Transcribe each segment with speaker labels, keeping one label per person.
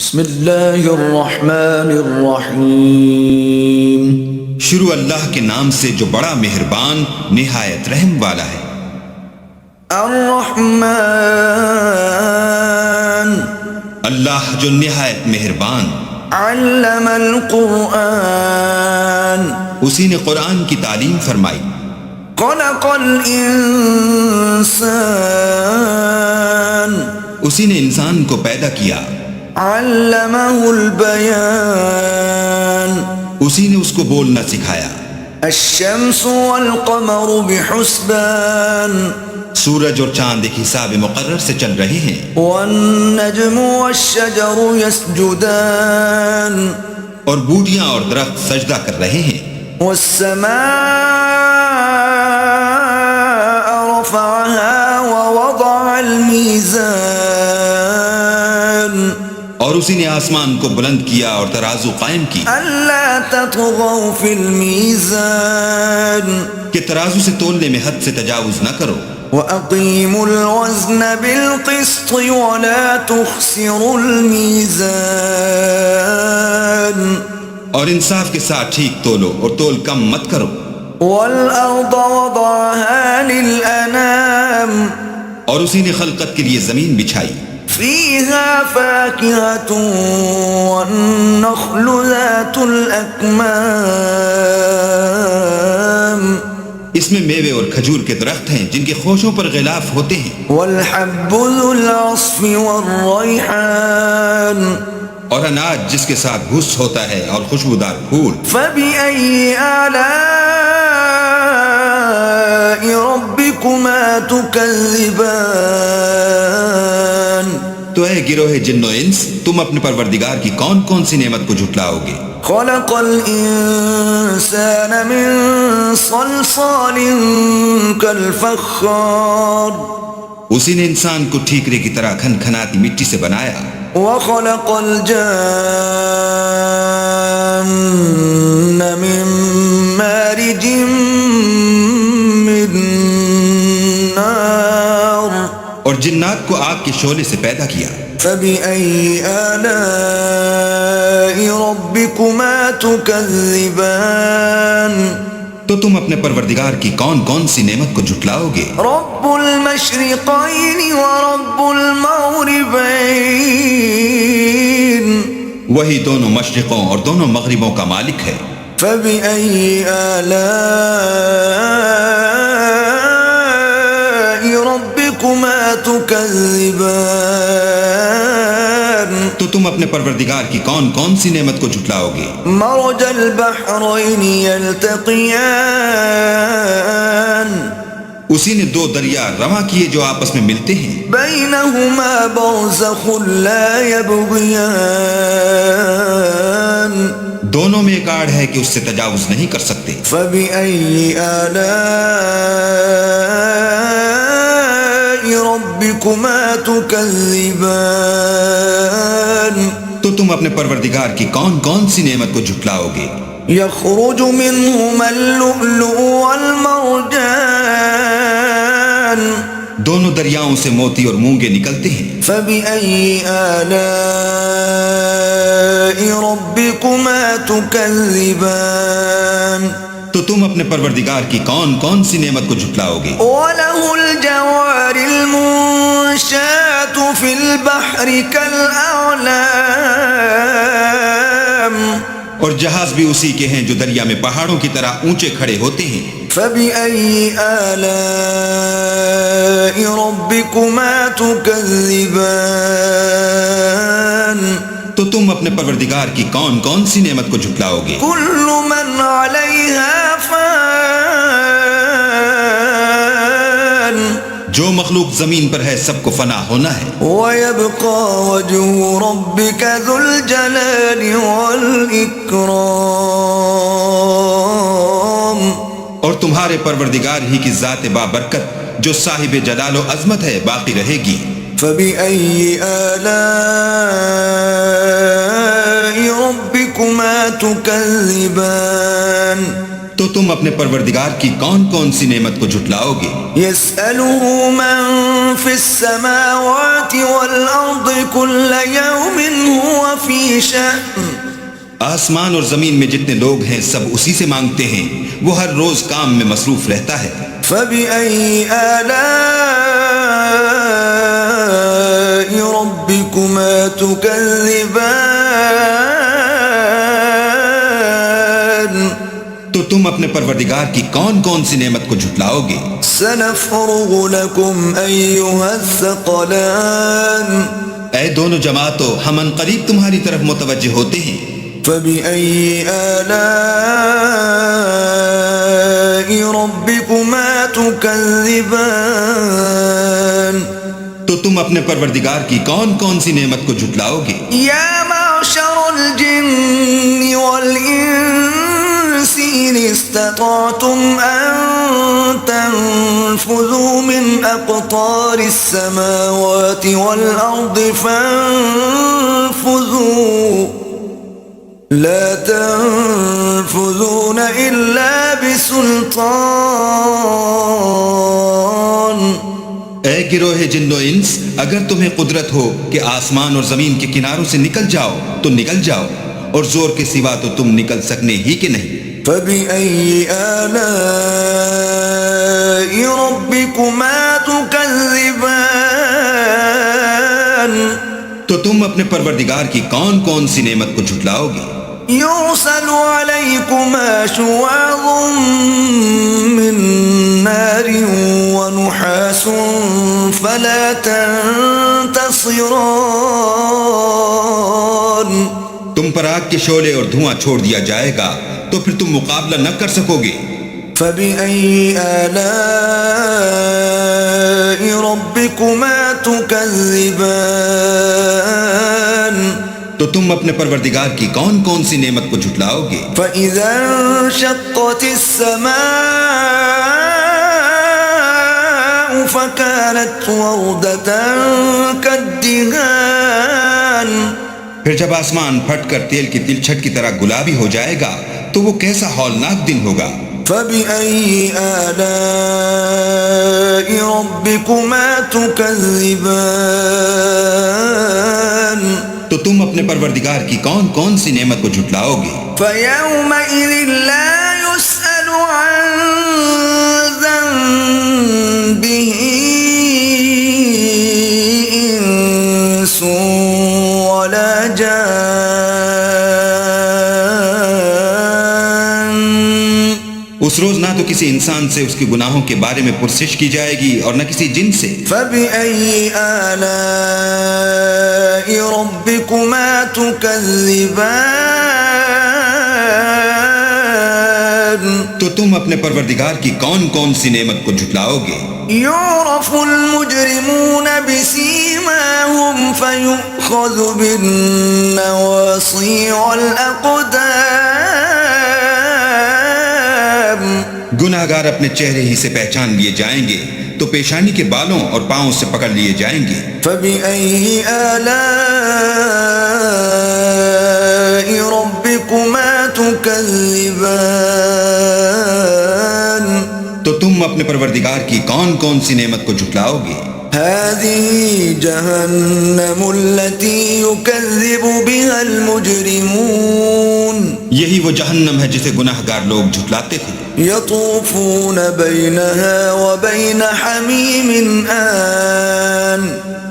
Speaker 1: بسم اللہ الرحمن الرحیم۔
Speaker 2: شروع اللہ کے نام سے جو بڑا مہربان نہایت رحم والا ہے۔
Speaker 1: الرحمن،
Speaker 2: اللہ جو نہایت مہربان،
Speaker 1: علم القرآن،
Speaker 2: اسی نے قرآن کی تعلیم فرمائی۔
Speaker 1: خلق الانسان،
Speaker 2: اسی نے انسان کو پیدا کیا۔
Speaker 1: علمہ البیان،
Speaker 2: اسی نے اس کو بولنا سکھایا۔
Speaker 1: الشمس والقمر بحسبان،
Speaker 2: سورج اور چاند ایک حساب مقرر سے چل رہے ہیں۔
Speaker 1: والنجم والشجر يسجدان،
Speaker 2: اور بوٹیاں اور درخت سجدہ کر رہے ہیں۔
Speaker 1: والسماء رفعها ووضع الميزان،
Speaker 2: اور اسی نے آسمان کو بلند کیا اور ترازو قائم کی
Speaker 1: ألا تطغوا في الميزان،
Speaker 2: کہ ترازو سے تولنے میں حد سے تجاوز نہ کرو۔
Speaker 1: وأقيموا الوزن بالقسط ولا تخسروا الميزان،
Speaker 2: اور انصاف کے ساتھ ٹھیک تولو اور تول کم مت کرو۔
Speaker 1: والأرض وضعها للأنام،
Speaker 2: اور اسی نے خلقت کے لیے زمین بچھائی۔
Speaker 1: فيها فاكهة والنخل ذات الأكمام،
Speaker 2: اس میں میوے اور کھجور کے درخت ہیں جن کے خوشوں پر غلاف ہوتے ہیں۔
Speaker 1: والحب ذو العصف والريحان،
Speaker 2: اور اناج جس کے ساتھ گھس ہوتا ہے اور خوشبودار پھول۔
Speaker 1: فبأي آلاء ربكما تكذبان،
Speaker 2: تو اے گروہ جن و انس، تم اپنے پروردگار کی کون کون سی نعمت کو جھٹلاؤ گے؟
Speaker 1: خلق الانسان من صلصال كالفخار،
Speaker 2: اسی نے انسان کو ٹھیکرے کی طرح کھنکھناتی مٹی سے بنایا۔
Speaker 1: وخلق الجان من مارج من نار،
Speaker 2: اور جنات کو آگ کے شعلے سے پیدا کیا۔
Speaker 1: فبأي آلاء ربكما تكذبان،
Speaker 2: تو تم اپنے پروردگار کی کون کون سی نعمت کو جھٹلاؤ گے؟
Speaker 1: رب المشرقين ورب المغربين،
Speaker 2: وہی دونوں مشرقوں اور دونوں مغربوں کا مالک ہے۔
Speaker 1: فبأي آلاء ربكما تكذبان،
Speaker 2: تو تم اپنے پروردگار کی کون کون سی نعمت کو جھٹلاؤ گے؟
Speaker 1: مرج البحرين يلتقيان،
Speaker 2: اسی نے دو دریا رواں کیے جو آپس میں ملتے ہیں۔
Speaker 1: بينهما برزخ لا يبغيان،
Speaker 2: دونوں میں ایک آڑ ہے کہ اس سے تجاوز نہیں کر سکتے۔
Speaker 1: فبأي آلاء ربكما تكذبان،
Speaker 2: تو تم اپنے پروردگار کی کون کون سی نعمت کو جھٹلاؤ گے؟
Speaker 1: يخرج منهما اللؤلؤ والمرجان،
Speaker 2: دونوں دریاؤں سے موتی اور مونگے نکلتے ہیں۔
Speaker 1: فبأي آلاء ربكما تكذبان،
Speaker 2: تو تم اپنے پروردگار کی کون کون سی نعمت کو جھٹلاؤ گے؟
Speaker 1: وله الجوار المنشآت في البحر كالأعلام،
Speaker 2: اور جہاز بھی اسی کے ہیں جو دریا میں پہاڑوں کی طرح اونچے کھڑے ہوتے ہیں۔
Speaker 1: فبأي آلاء ربكما تكذبان،
Speaker 2: تو تم اپنے پروردگار کی کون کون سی نعمت کو جھٹلاؤ گے؟
Speaker 1: كل من عليها فان،
Speaker 2: جو مخلوق زمین پر ہے سب کو فنا ہونا ہے۔
Speaker 1: ويبقى وجه ربك ذو الجلال والإكرام،
Speaker 2: اور تمہارے پروردگار ہی کی ذات بابرکت جو صاحب جلال و عظمت ہے باقی رہے گی۔
Speaker 1: فبأي آلاء ربكما تكذبان،
Speaker 2: تو تم اپنے پروردگار کی کون کون سی نعمت کو جھٹلاؤ گے؟
Speaker 1: يسأله من في السماوات والأرض كل يوم هو شأن
Speaker 2: آسمان اور زمین میں جتنے لوگ ہیں سب اسی سے مانگتے ہیں، وہ ہر روز کام میں مصروف رہتا ہے۔
Speaker 1: فبأي آلاء ربكما تكذبان
Speaker 2: تو تم اپنے پروردگار کی کون کون سی نعمت کو جھٹلاؤ گے؟
Speaker 1: سنفرغ لكم أيها الثقلان
Speaker 2: اے دونوں جماعتوں، ہم عنقریب تمہاری طرف متوجہ ہوتے ہیں۔
Speaker 1: فبأي آلاء ربكما تكذبان
Speaker 2: تو تم اپنے پروردگار کی کون کون سی نعمت کو جھٹلاؤ گے؟
Speaker 1: يا معشر الجن والإنس إن استطعتم أن تنفذوا من أقطار السماوات والأرض فانفذوا لا تنفذون إلا بسلطان۔
Speaker 2: اے گروہ جن و انس، اگر تمہیں قدرت ہو کہ آسمان اور زمین کے کناروں سے نکل جاؤ تو نکل جاؤ، اور زور کے سوا تو تم نکل سکنے ہی کہ نہیں۔
Speaker 1: فبأي آلاء ربكما تكذبان
Speaker 2: تو تم اپنے پروردگار کی کون کون سی نعمت کو جھٹلاؤ گے؟
Speaker 1: يرسل عليكما شواظ من نار ونحاس فلا تنتصران
Speaker 2: تم پر آگ کے شعلے اور دھواں چھوڑ دیا جائے گا تو پھر تم مقابلہ نہ کر سکو گے۔
Speaker 1: فبأي آلاء ربكما تكذبان
Speaker 2: تو تم اپنے پروردگار کی کون کون سی نعمت کو جھٹلاؤ گے؟
Speaker 1: فإذا انشقت السماء فكانت وردة كالدهان
Speaker 2: پھر جب آسمان پھٹ کر تیل کی تلچھٹ کی طرح گلابی ہو جائے گا تو وہ کیسا ہولناک دن ہوگا۔
Speaker 1: فبأي آلاء ربكما تكذبان
Speaker 2: تو تم اپنے پروردگار کی کون کون سی نعمت کو جھٹلاؤ گے؟
Speaker 1: فيومئذ لا يسأل عن ذنبه إنس ولا جان۔
Speaker 2: اس روز نہ تو کسی انسان سے اس کے گناہوں کے بارے میں پرسش کی جائے گی اور نہ کسی جن سے۔
Speaker 1: فبأي آلاء ربكما تكذبان
Speaker 2: تو تم اپنے پروردگار کی کون کون سی نعمت کو جھٹلاؤ گے؟
Speaker 1: يعرف المجرمون بسيماهم فيؤخذ بالنواصي والأقدام
Speaker 2: گناہگار اپنے چہرے ہی سے پہچان لیے جائیں گے تو پیشانی کے بالوں اور پاؤں سے پکڑ لیے جائیں گے۔
Speaker 1: فبأي آلاء ربكما تكذبان
Speaker 2: تو تم اپنے پروردگار کی کون کون سی نعمت کو جھٹلاؤ گے؟
Speaker 1: هذه جهنم التي يكذب بها المجرمون
Speaker 2: یہی وہ جہنم ہے جسے گناہگار لوگ جھٹلاتے تھے۔
Speaker 1: يطوفون بينها وبين حميم آن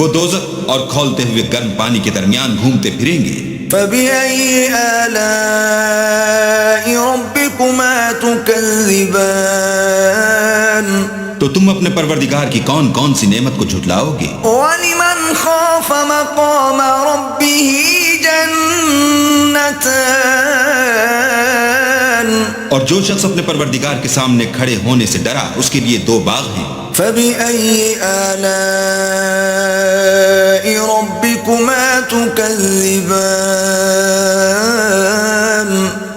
Speaker 2: وہ دوزخ اور کھولتے ہوئے گرم پانی کے درمیان گھومتے پھریں گے۔
Speaker 1: فبأي آلاء ربكما تكذبان
Speaker 2: تو تم اپنے پروردگار کی کون کون سی نعمت کو جھٹلاؤ گے؟
Speaker 1: ولمن خاف مقام ربه جنتان
Speaker 2: اور جو شخص اپنے پروردگار کے سامنے کھڑے ہونے سے ڈرا اس کے لیے دو باغ ہیں۔
Speaker 1: فبأي آلاء ربكما تكذبان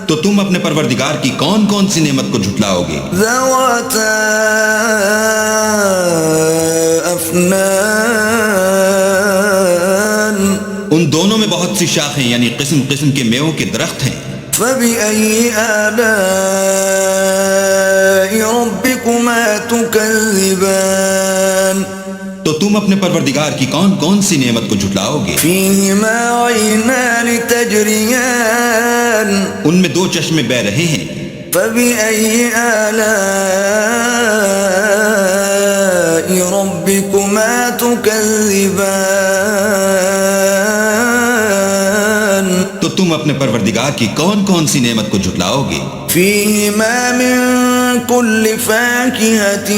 Speaker 2: تو تم اپنے پروردگار کی کون کون سی نعمت کو جھٹلاؤ گے؟
Speaker 1: ذواتا افنان
Speaker 2: ان دونوں میں بہت سی شاخیں یعنی قسم قسم کے میووں کے درخت ہیں۔
Speaker 1: فبأي آلاء ربكما تكذبان
Speaker 2: تو تم اپنے پروردگار کی کون کون سی نعمت کو جھٹلاؤ گے؟
Speaker 1: فيهما عينان تجريان
Speaker 2: ان میں دو چشمے بہ رہے ہیں،
Speaker 1: فبأي آلاء ربكما تكذبان
Speaker 2: تو تم اپنے پروردگار کی کون کون سی نعمت کو جھٹلاؤ گے؟
Speaker 1: فيهما من كل فاكهة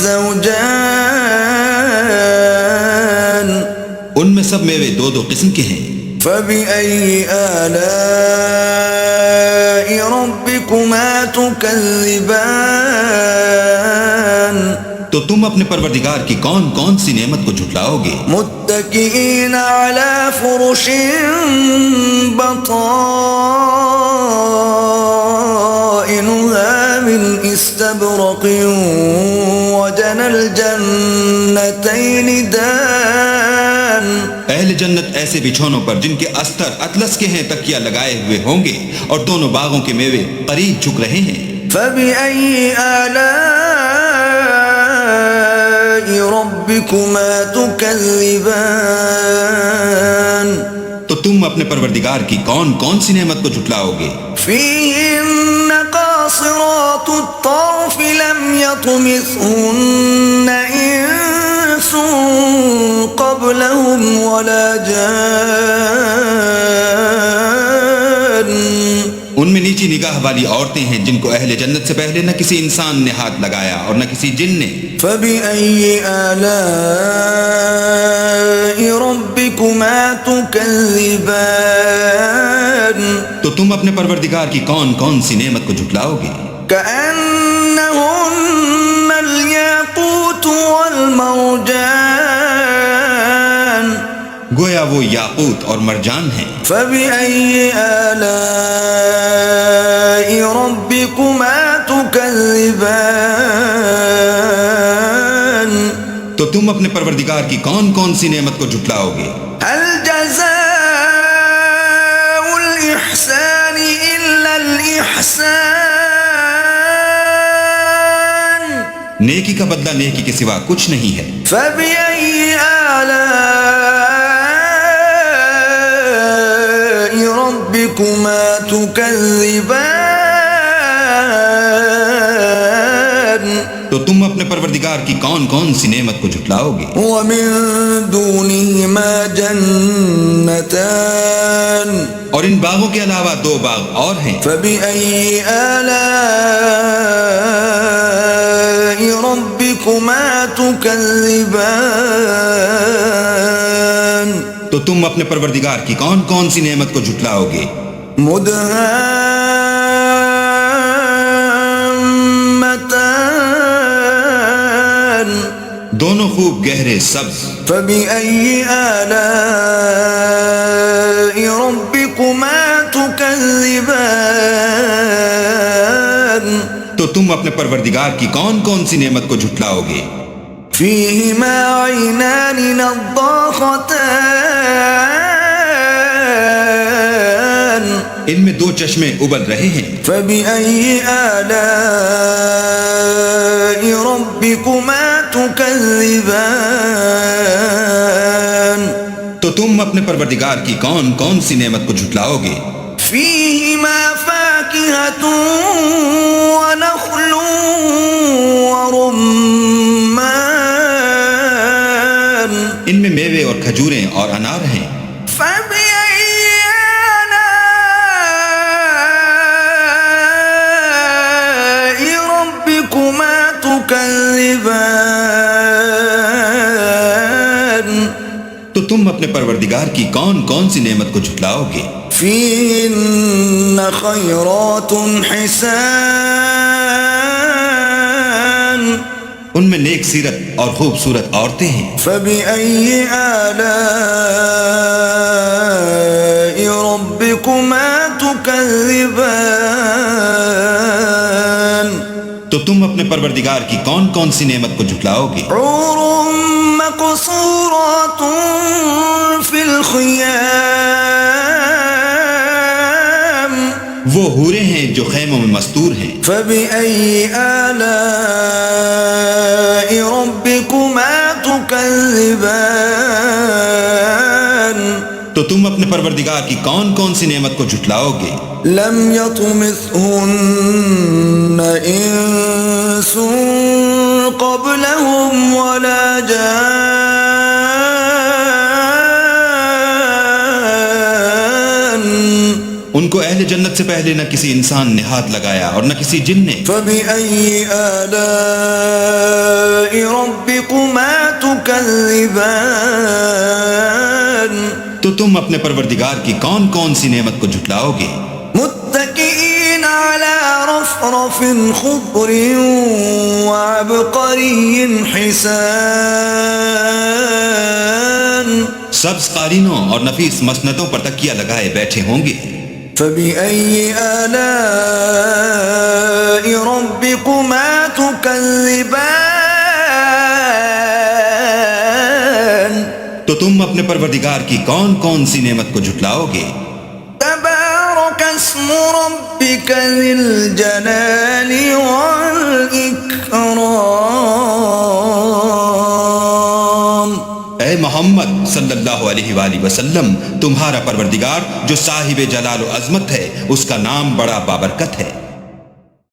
Speaker 1: زوجان
Speaker 2: ان میں سب میوے دو دو قسم کے ہیں،
Speaker 1: فبأي آلاء ربكما تكذبان
Speaker 2: تو تم اپنے پروردگار کی کون کون سی نعمت کو جھٹلاؤ گے؟
Speaker 1: متكئين على فرش بطائنها من استبرق وجنى الجنتين دان
Speaker 2: اہل جنت ایسے بچھونوں پر جن کے استر اطلس کے ہیں تکیہ لگائے ہوئے ہوں گے، اور دونوں باغوں کے میوے قریب جھک رہے ہیں۔
Speaker 1: فبأي آلاء ربكما تكذبان
Speaker 2: تو تم اپنے پروردگار کی کون کون سی نعمت کو جھٹلاؤ گے؟
Speaker 1: فيهن قاصرات الطرف لم يطمثهن إنس قبلهم ولا جان
Speaker 2: ان میں نیچی نگاہ والی عورتیں ہیں جن کو اہل جنت سے پہلے نہ کسی انسان نے ہاتھ لگایا اور نہ کسی جن نے۔
Speaker 1: فبأي آلاء ربكما تكذبان
Speaker 2: تو تم اپنے پروردگار کی کون کون سی نعمت کو جھٹلاؤ گے؟
Speaker 1: كأنهن الياقوت والمرجان
Speaker 2: گویا وہ یاقوت اور مرجان ہیں۔
Speaker 1: فبأي آلاء ربكما تكذبان
Speaker 2: تو تم اپنے پروردگار کی کون کون سی نعمت کو جھٹلاؤ گے؟
Speaker 1: هل جزاء الإحسان إلا الإحسان
Speaker 2: نیکی کا بدلہ نیکی کے سوا کچھ نہیں ہے۔
Speaker 1: فبأي آلاء ربكما تكذبان
Speaker 2: تو تم اپنے پروردگار کی کون کون سی نعمت کو جھٹلاؤ گے؟
Speaker 1: ومن دونهما جنتان
Speaker 2: اور ان باغوں کے علاوہ دو باغ اور ہیں۔
Speaker 1: فبأي آلاء ربكما تكذبان
Speaker 2: تو تم اپنے پروردگار کی کون کون سی نعمت کو جھٹلاؤ گے؟
Speaker 1: مدهامتان
Speaker 2: دونوں خوب گہرے سبز۔
Speaker 1: فبأي آلاء ربكما تكذبان
Speaker 2: تو تم اپنے پروردگار کی کون کون سی نعمت کو جھٹلاؤ گے؟
Speaker 1: فيهما عينان نضاختان
Speaker 2: ان میں دو چشمے ابل رہے ہیں۔
Speaker 1: فبأي آلاء ربكما تكذبان
Speaker 2: تو تم اپنے پروردگار کی کون کون سی نعمت کو جھٹلاؤ گے؟
Speaker 1: فيهما فاكهة ونخل ورمان
Speaker 2: ان میں میوے اور کھجوریں اور انار ہیں۔
Speaker 1: فبأي آلاء ربكما تكذبان
Speaker 2: تو تم اپنے پروردگار کی کون کون سی نعمت کو جھٹلاؤ گے؟
Speaker 1: فيهن خيرات حسان
Speaker 2: ان میں نیک سیرت اور خوبصورت عورتیں ہیں۔
Speaker 1: فبأي آلاء ربكما تكذبان
Speaker 2: تو تم اپنے پروردگار کی کون کون سی نعمت کو جھٹلاؤ گے؟
Speaker 1: حور مقصورات في الخيام
Speaker 2: وہ حوریں ہیں جو خیموں میں مستور ہیں۔
Speaker 1: فبأي آلاء ربكما تكذبان
Speaker 2: تو تم اپنے پروردگار کی کون کون سی نعمت کو جھٹلاؤ گے؟
Speaker 1: لم يطمثهن انس قبلهم ولا جان
Speaker 2: ان کو اہل جنت سے پہلے نہ کسی انسان نے ہاتھ لگایا اور نہ کسی جن نے.
Speaker 1: فبأي آلاء ربكما تكذبان
Speaker 2: تو تم اپنے پروردگار کی کون کون سی نعمت کو جھٹلاؤ گے؟
Speaker 1: متكئين على رفرف خضر وعبقري حسان
Speaker 2: سبز قالینوں اور نفیس مسندوں پر تکیہ لگائے بیٹھے ہوں گے.
Speaker 1: فبأي آلاء ربكما تكذبان
Speaker 2: تو تم اپنے پروردگار کی کون کون سی نعمت کو جھٹلاؤ گے؟
Speaker 1: تبارك اسم ربك ذي الجلال والإكرام.
Speaker 2: اے محمد صلی اللہ علیہ وآلہ وسلم، تمہارا پروردگار جو صاحب جلال و عظمت ہے، اس کا نام بڑا بابرکت ہے.